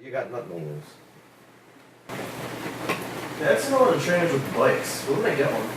You got nothing to lose. Yeah, I've seen a lot of trainers with bikes. Where would I get one?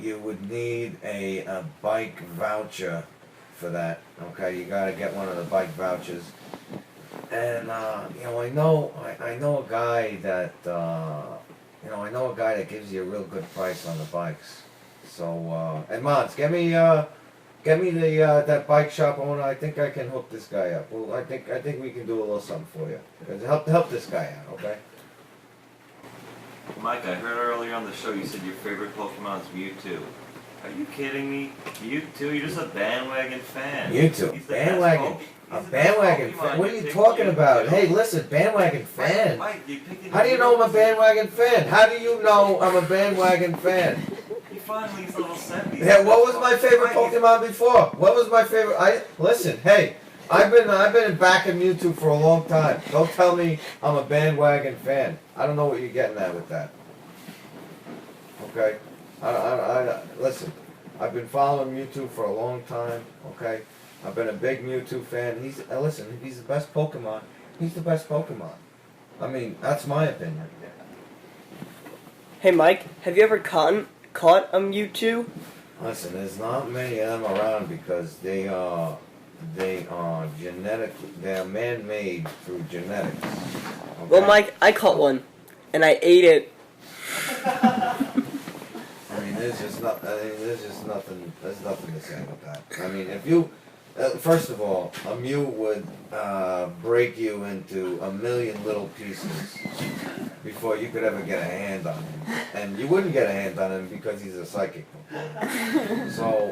You would need a bike voucher for that. Okay, you gotta get one of the bike vouchers. And I know a guy that gives you a real good price on the bikes. So and Mons, get me the that bike shop owner. I think I can hook this guy up. Well, I think we can do a little something for you. Help this guy out, okay? Mike, I heard earlier on the show you said your favorite Pokemon's Mewtwo. Are you kidding me? Mewtwo? You're just a bandwagon fan. Mewtwo, bandwagon. A bandwagon fan? What are you talking about? Hey, listen, bandwagon fan. Mike, you picked How do you know I'm a bandwagon fan? How do you know I'm a bandwagon fan? You find these little senties. Yeah, what was my favorite Pokemon before? What was my favorite? Listen, hey, I've been backing Mewtwo for a long time. Don't tell me I'm a bandwagon fan. I don't know what you're getting at with that. Okay, listen. I've been following Mewtwo for a long time. Okay, I've been a big Mewtwo fan. He's the best Pokemon. He's the best Pokemon. I mean, that's my opinion. Hey Mike, have you ever caught a Mewtwo? Listen, there's not many of them around because they are genetically, they are man-made through genetics. Okay? Well, Mike, I caught one, and I ate it. There's nothing. There's nothing to say about that. I mean, if you, first of all, a Mew would break you into a million little pieces before you could ever get a hand on him, and you wouldn't get a hand on him because he's a psychic Pokemon. So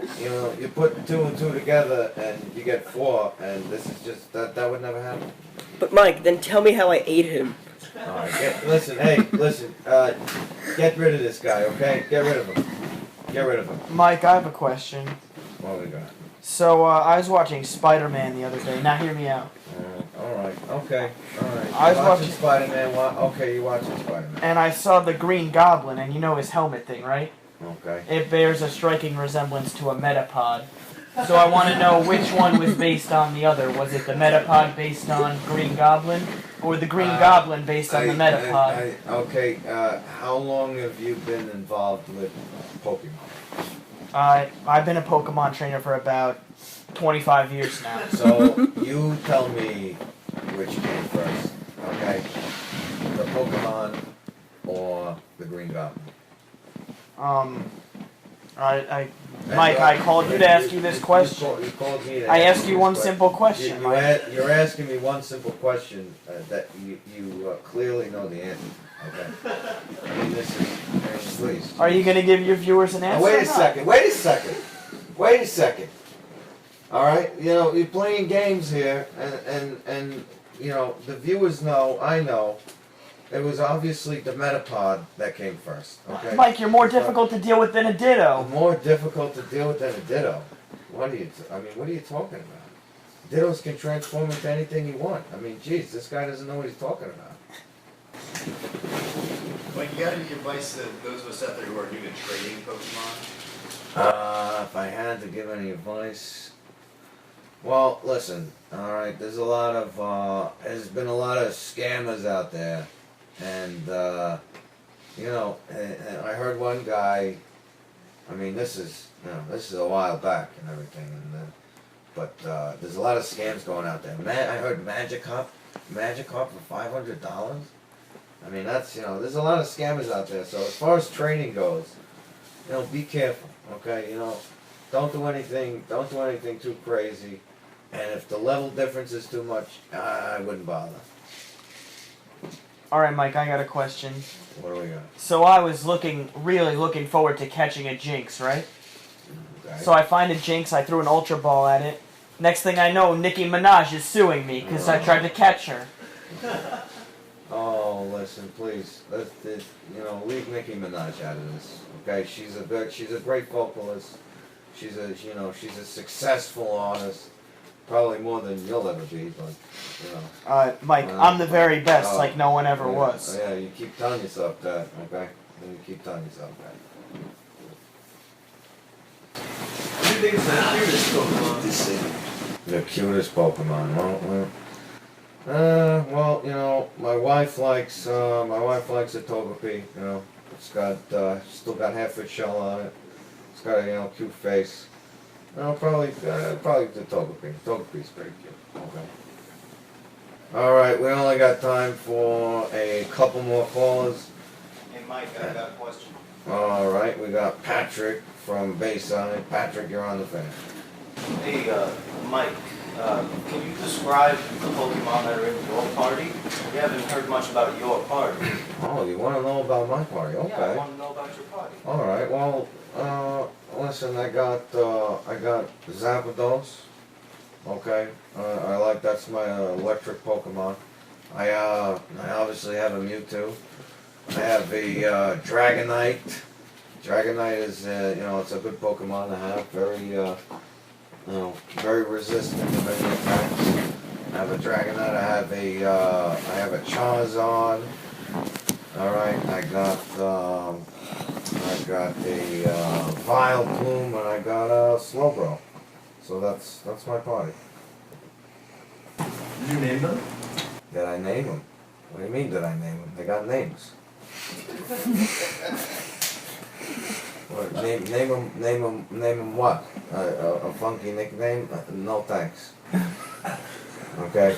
you put 2 and 2 together, and you get 4, and this is just that would never happen. But Mike, then tell me how I ate him. All right, listen, get rid of this guy, okay? Get rid of him. Get rid of him. Mike, I have a question. What we got? So, I was watching Spider-Man the other day. Now, hear me out. Alright, okay, alright. I was watching Spider-Man, okay, you're watching Spider-Man. And I saw the Green Goblin, and you know his helmet thing, right? Okay. It bears a striking resemblance to a Metapod. So I want to know which one was based on the other. Was it the Metapod based on Green Goblin, or the Green Goblin based on the Metapod? Okay, how long have you been involved with Pokemon? I've been a Pokemon trainer for about 25 years now. So, you tell me which came first, okay? The Pokemon or the Green Goblin? Mike, I called you to ask you this question. You called me to I ask asked you one simple question, Mike. You're asking me one simple question that you clearly know the answer. Okay. I mean, please. Are you going to give your viewers an answer? Now, wait a second. All right. You're playing games here, and the viewers know. I know. It was obviously the Metapod that came first. Okay. Mike, you're more difficult to deal with than a Ditto. More difficult to deal with than a Ditto. What are you talking about? Dittos can transform into anything you want. I mean, geez, this guy doesn't know what he's talking about. Mike, you got any advice to those of us out there who are new to trading Pokemon? If I had to give any advice, well, listen. All right, there's been a lot of scammers out there. And, I heard one guy, I mean, this is a while back and everything, but there's a lot of scams going out there. I heard Magikarp for $500. I mean, that's, there's a lot of scammers out there. So as far as training goes, be careful, okay? Don't do anything too crazy. And if the level difference is too much, I wouldn't bother. Alright, Mike, I got a question. What do we got? So I was really looking forward to catching a Jinx, right? Okay. So I find a Jinx, I threw an Ultra Ball at it. Next thing I know, Nicki Minaj is suing me because I tried to catch her. Oh, listen, please. Leave Nicki Minaj out of this. Okay, she's a great vocalist. She's a successful artist. Probably more than you'll ever be, but Mike, I'm the very best, like no one ever was. Yeah, you keep telling yourself that, okay? You keep telling yourself that. What do you think is the cutest Pokemon? The cutest Pokemon. Well, you know, my wife likes a Togepi. You know, it's got still got half its shell on it. It's got a cute face. No, probably the Togepi. Togepi's pretty cute. Okay. All right, we only got time for a couple more callers. Hey Mike, I got a question. All right, we got Patrick from Bayside. Patrick, you're on the fan. Hey, Mike, can you describe the Pokemon that are in your party? We haven't heard much about your party. Oh, you want to know about my party? Okay. Yeah, I want to know about your party. All right. Well, listen, I got Zapdos. Okay. That's my electric Pokemon. I obviously have a Mewtwo. I have a Dragonite. Dragonite is it's a good Pokemon to have. Very resistant to many attacks. I have a Dragonite. I have a Charizard. All right. I got a Vileplume, and I got a Slowbro. So that's my party. Did you name them? Did I name them? What do you mean did I name them? They got names. What, name them what? A funky nickname? No thanks. Okay?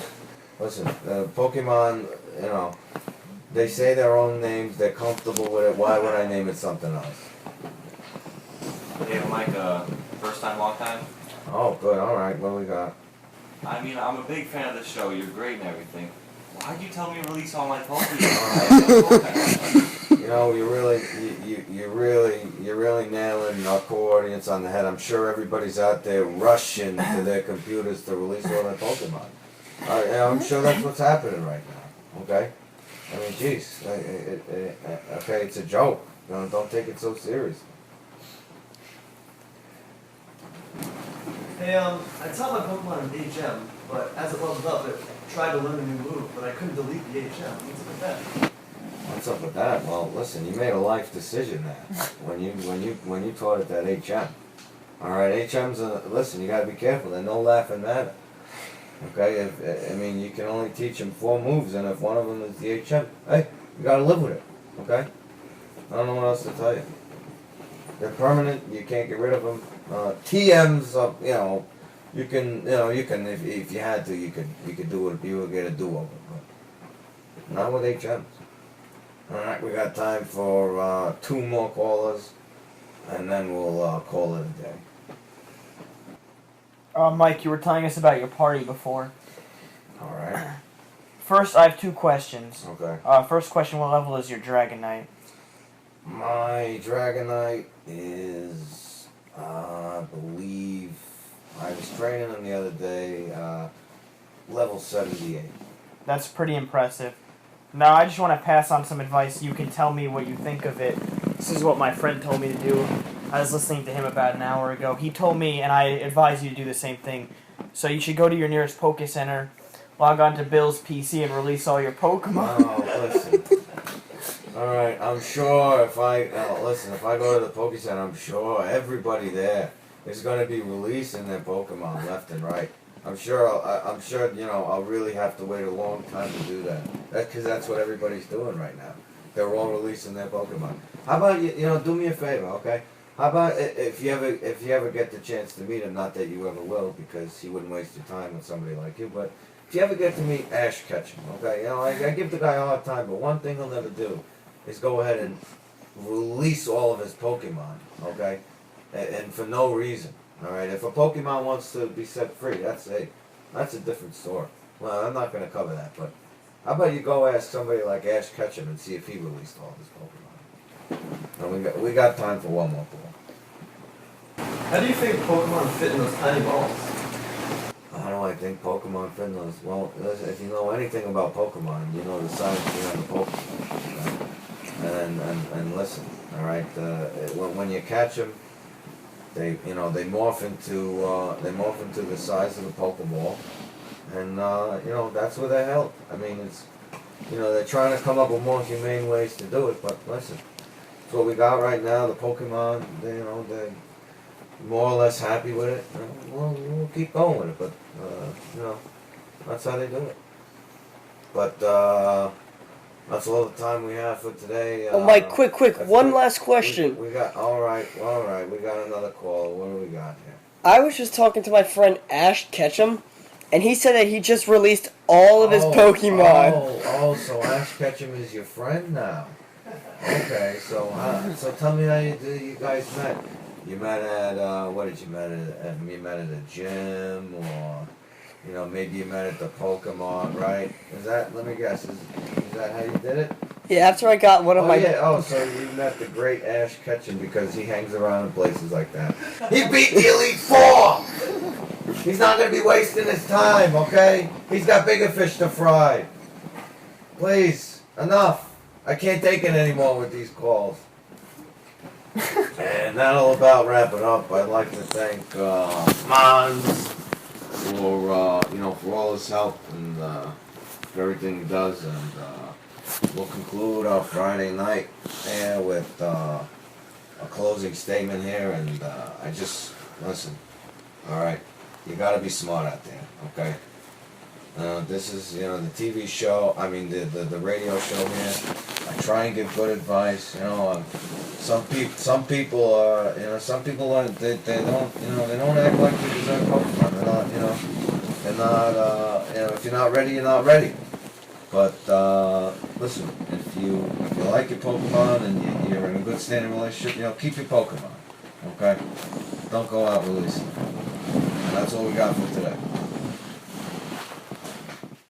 Listen, Pokemon, they say their own names, they're comfortable with it, why would I name it something else? Hey, Mike, first time, long time? Oh, good, alright, what do we got? I mean, I'm a big fan of the show. You're great and everything. Why'd you tell me to release all my Pokemon? You're really nailing our core audience on the head. I'm sure everybody's out there rushing to their computers to release all their Pokemon. I'm sure that's what's happening right now. Okay? I mean, jeez. Okay, it's a joke. Don't take it so seriously. Hey, I taught my Pokemon an HM, but as it leveled up, it tried to learn a new move, but I couldn't delete the HM. What's up with that? What's up with that? Well, listen, you made a life decision there when you taught it that HM. All right, HM's listen. You gotta be careful. They're no laughing matter. Okay, you can only teach them 4 moves, and if one of them is the HM, hey, you gotta live with it. Okay, I don't know what else to tell you. They're permanent. You can't get rid of them. TMs, you can if you had to, you could do it. You would get a do-over, but not with HMs. All right, we got time for 2 more callers, and then we'll call it a day. Mike, you were telling us about your party before. All right. First, I have 2 questions. Okay. First question, what level is your Dragonite? My Dragonite is, I believe, I was training him the other day, level 78. That's pretty impressive. Now, I just want to pass on some advice. You can tell me what you think of it. This is what my friend told me to do. I was listening to him about an hour ago. He told me, and I advise you to do the same thing. So you should go to your nearest Poke Center, log on to Bill's PC, and release all your Pokemon. Oh, listen. All right, I'm sure if I go to the Poke Center, I'm sure everybody there is going to be releasing their Pokemon left and right. I'm sure I'll really have to wait a long time to do that. That's because that's what everybody's doing right now. They're all releasing their Pokemon. How about do me a favor, okay? How about if you ever get the chance to meet him, not that you ever will, because he wouldn't waste your time with somebody like you, but if you ever get to meet Ash Ketchum, okay? I give the guy a hard time, but one thing he'll never do is go ahead and release all of his Pokemon, okay? And for no reason, all right? If a Pokemon wants to be set free, that's a different story. Well, I'm not going to cover that, but how about you go ask somebody like Ash Ketchum and see if he released all of his Pokemon? And we got time for one more call. How do you think Pokemon fit in those tiny balls? How do I think Pokemon fit in those? Well, if you know anything about Pokemon, you know the science behind the Pokemon. Right? And listen, all right. When you catch them, they morph into the size of the Pokeball, and that's where they're held. I mean, it's they're trying to come up with more humane ways to do it, but listen, it's what we got right now. The Pokemon, more or less happy with it, we'll keep going with it. But you know, that's how they do it. But that's all the time we have for today. Oh, Mike, quick, that's one it. last question. We got all right. We got another call. What do we got here? I was just talking to my friend Ash Ketchum, and he said that he just released all of his Pokemon. Oh, so Ash Ketchum is your friend now. Okay, so tell me how you guys met. You met at what did you met at? You met at a gym, or you know, maybe you met at the Pokemon, right? Is that? Let me guess. Is that how you did it? Yeah, after I got one of my. Yeah. Oh, so you met the great Ash Ketchum because he hangs around in places like that. He beat the Elite Four. He's not gonna be wasting his time, okay? He's got bigger fish to fry. Please, enough. I can't take it anymore with these calls. And that'll about wrap it up. I'd like to thank Mons for all his help and for everything he does, and we'll conclude our Friday night here with a closing statement here. And I just listen. All right, you got to be smart out there, okay? This is, the TV show, the radio show here. I try and give good advice, some people are, they don't act like they deserve Pokemon. If you're not ready, you're not ready. But, listen, if you like your Pokemon and you're in a good standing relationship, keep your Pokemon, okay? Don't go out releasing them. And that's all we got for today.